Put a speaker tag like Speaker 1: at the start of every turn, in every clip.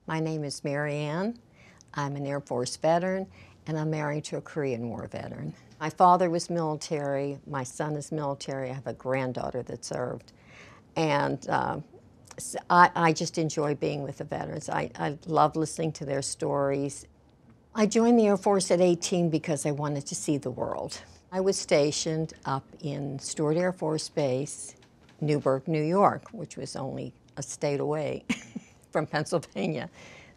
Speaker 1: My name is Marianne. I'm an Air Force veteran, and I'm married to a Korean War veteran. My father was military. My son is military. I have a granddaughter that served. And I just enjoy being with the veterans. I love listening to their stories. I joined the Air Force at 18 because I wanted to see the world. I was stationed up in Stewart Air Force Base, Newburgh, New York, which was only a state away from Pennsylvania.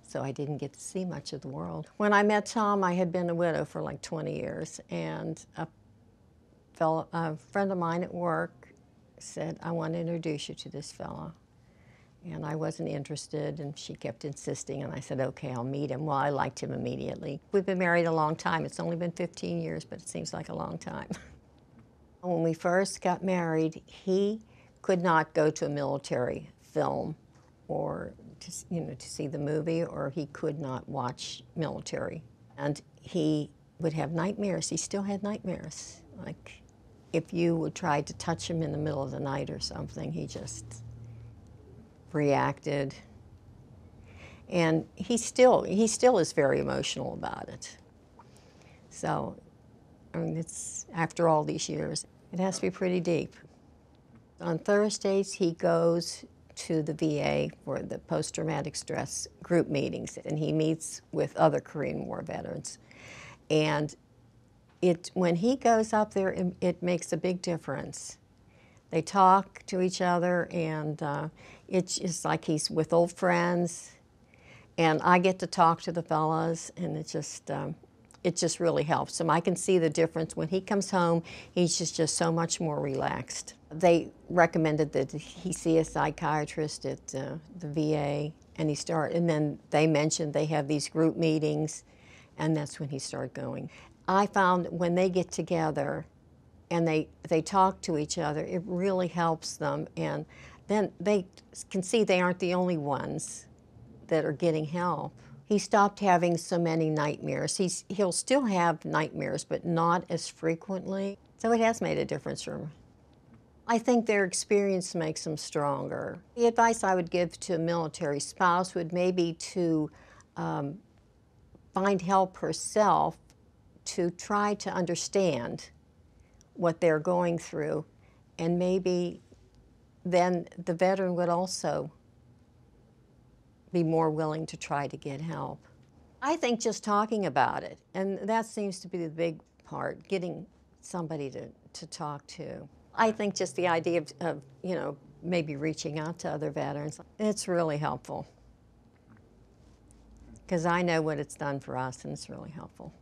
Speaker 1: So I didn't get to see much of the world. When I met Tom, I had been a widow for like 20 years, and a friend of mine at work said, "I want to introduce you to this fellow." And I wasn't interested, and she kept insisting, and I said, "Okay, I'll meet him." Well, I liked him immediately. We've been married a long time. It's only been 15 years, but it seems like a long time. When we first got married, he could not go to a military film or to see the movie, or he could not watch military. And he would have nightmares. He still had nightmares. Like if you would try to touch him in the middle of the night or something, he just reacted. And he still is very emotional about it. So, I mean, it's after all these years, it has to be pretty deep. On Thursdays, he goes to the VA for the post-traumatic stress group meetings, and he meets with other Korean War veterans. And when he goes up there, it makes a big difference. They talk to each other, and it's just like he's with old friends. And I get to talk to the fellas, and it just really helps him. I can see the difference. When he comes home, he's just so much more relaxed. They recommended that he see a psychiatrist at the VA, and then they mentioned they have these group meetings, and that's when he started going. I found when they get together and they talk to each other, it really helps them, and then they can see they aren't the only ones that are getting help. He stopped having so many nightmares. He'll still have nightmares, but not as frequently. So it has made a difference for him. I think their experience makes them stronger. The advice I would give to a military spouse would maybe to find help herself to try to understand what they're going through, and maybe then the veteran would also be more willing to try to get help. I think just talking about it, and that seems to be the big part, getting somebody to talk to. I think just the idea of maybe reaching out to other veterans, it's really helpful. Because I know what it's done for us, and it's really helpful.